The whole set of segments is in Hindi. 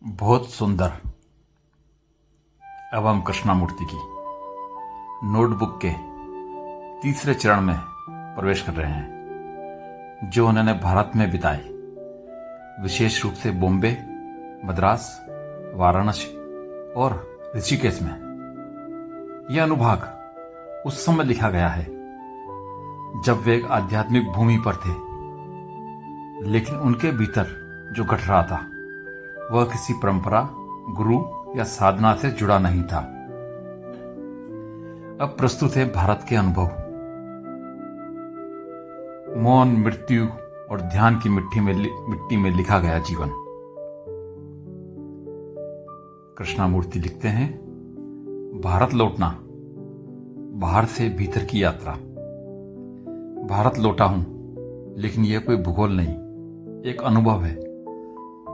बहुत सुंदर। अब हम कृष्णामूर्ति की नोटबुक के तीसरे चरण में प्रवेश कर रहे हैं, जो उन्होंने भारत में बिताए, विशेष रूप से बॉम्बे, मद्रास, वाराणसी और ऋषिकेश में। यह अनुभाग उस समय लिखा गया है जब वे एक आध्यात्मिक भूमि पर थे, लेकिन उनके भीतर जो घट रहा था वह किसी परंपरा, गुरु या साधना से जुड़ा नहीं था। अब प्रस्तुत है भारत के अनुभव। मौन, मृत्यु और ध्यान की मिट्टी में लिखा गया जीवन। कृष्णामूर्ति लिखते हैं, भारत लौटना, बाहर से भीतर की यात्रा। भारत लौटा हूं, लेकिन यह कोई भूगोल नहीं, एक अनुभव है,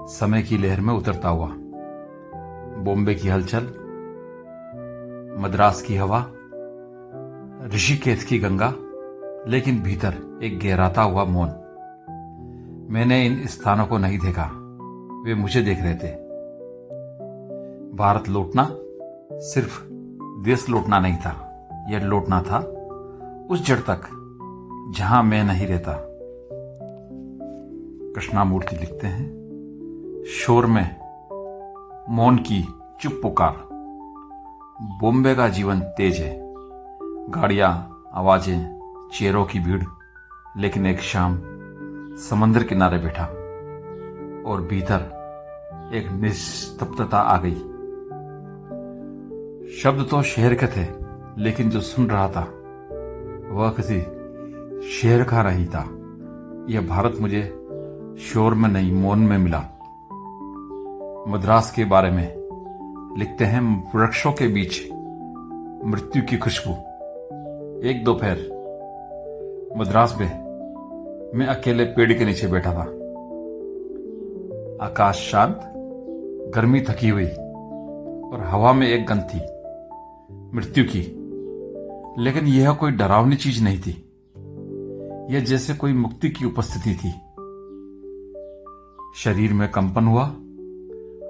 समय की लहर में उतरता हुआ। बॉम्बे की हलचल, मद्रास की हवा, ऋषिकेश की गंगा, लेकिन भीतर एक गहराता हुआ मौन। मैंने इन स्थानों को नहीं देखा, वे मुझे देख रहे थे। भारत लौटना सिर्फ देश लौटना नहीं था, यह लौटना था उस जड़ तक जहां मैं नहीं रहता। कृष्णामूर्ति लिखते हैं, शोर में मौन की चुप पुकार। बॉम्बे का जीवन तेज है, गाड़ियां, आवाजें, चेहरों की भीड़। लेकिन एक शाम समंदर किनारे बैठा और भीतर एक निस्तब्धता आ गई। शब्द तो शहर के थे, लेकिन जो सुन रहा था वह किसी शहर का नहीं था। यह भारत मुझे शोर में नहीं, मौन में मिला। मद्रास के बारे में लिखते हैं, वृक्षों के बीच मृत्यु की खुशबू। एक दोपहर मद्रास में मैं अकेले पेड़ के नीचे बैठा था। आकाश शांत, गर्मी थकी हुई और हवा में एक गंध थी, मृत्यु की। लेकिन यह कोई डरावनी चीज नहीं थी, यह जैसे कोई मुक्ति की उपस्थिति थी। शरीर में कंपन हुआ,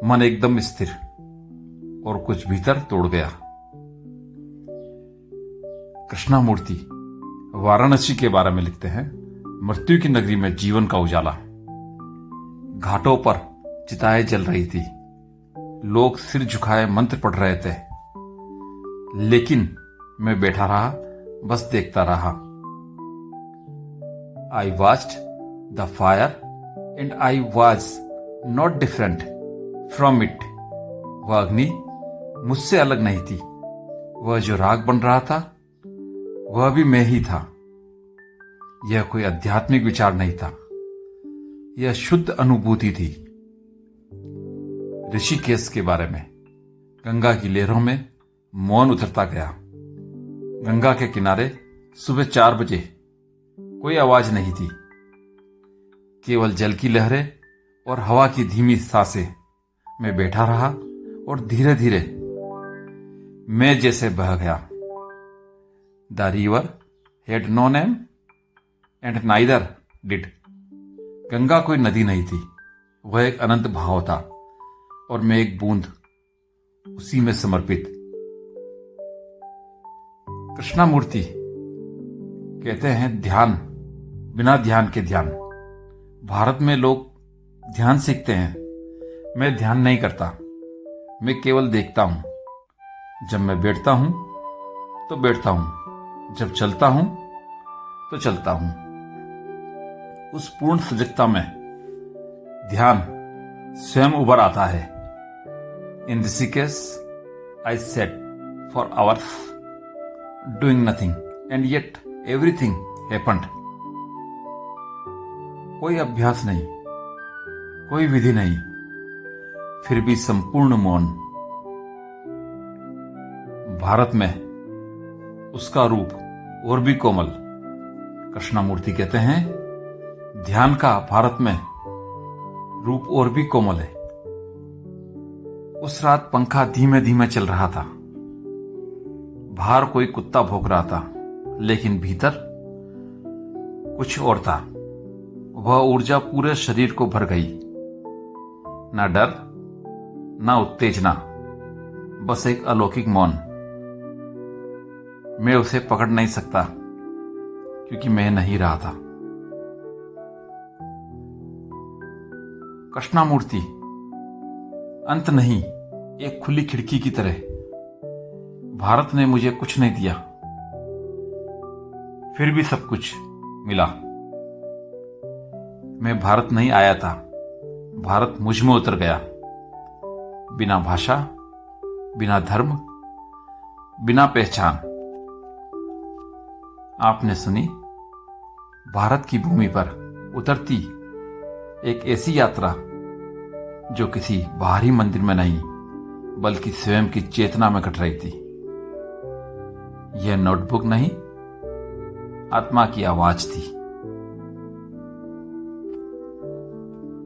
मन एकदम स्थिर, और कुछ भीतर तोड़ गया। कृष्णामूर्ति वाराणसी के बारे में लिखते हैं, मृत्यु की नगरी में जीवन का उजाला। घाटों पर चिताएं जल रही थी, लोग सिर झुकाए मंत्र पढ़ रहे थे, लेकिन मैं बैठा रहा, बस देखता रहा। I watched the fire and I was not different from it. वह अग्नि मुझसे अलग नहीं थी, वह जो राग बन रहा था वह भी मैं ही था। यह कोई आध्यात्मिक विचार नहीं था, यह शुद्ध अनुभूति थी। ऋषिकेश के बारे में, गंगा की लहरों में मौन उतरता गया। गंगा के किनारे सुबह 4 बजे कोई आवाज नहीं थी, केवल जल की लहरें और हवा की धीमी सांसें। मैं बैठा रहा और धीरे धीरे मैं जैसे बह गया। The river had no name and neither did. Ganga कोई नदी नहीं थी, वह एक अनंत भाव था, और मैं एक बूंद, उसी में समर्पित। कृष्णामूर्ति कहते हैं, ध्यान बिना ध्यान के ध्यान। भारत में लोग ध्यान सीखते हैं, मैं ध्यान नहीं करता, मैं केवल देखता हूं। जब मैं बैठता हूं तो बैठता हूं, जब चलता हूं तो चलता हूं। उस पूर्ण सजगता में ध्यान स्वयं उभर आता है। In Rishikesh I sat for hours doing nothing and yet everything happened. कोई अभ्यास नहीं, कोई विधि नहीं, फिर भी संपूर्ण मौन। भारत में उसका रूप और भी कोमल। कृष्णामूर्ति कहते हैं, ध्यान का भारत में रूप और भी कोमल है। उस रात पंखा धीमे धीमे चल रहा था, बाहर कोई कुत्ता भौंक रहा था, लेकिन भीतर कुछ और था। वह ऊर्जा पूरे शरीर को भर गई। ना डर, ना उत्तेजना, बस एक अलौकिक मौन। मैं उसे पकड़ नहीं सकता क्योंकि मैं नहीं रहा था। कृष्णामूर्ति, अंत नहीं, एक खुली खिड़की की तरह। भारत ने मुझे कुछ नहीं दिया, फिर भी सब कुछ मिला। मैं भारत नहीं आया था, भारत मुझ में उतर गया। बिना भाषा, बिना धर्म, बिना पहचान। आपने सुनी भारत की भूमि पर उतरती एक ऐसी यात्रा जो किसी बाहरी मंदिर में नहीं बल्कि स्वयं की चेतना में घट रही थी। यह नोटबुक नहीं, आत्मा की आवाज थी।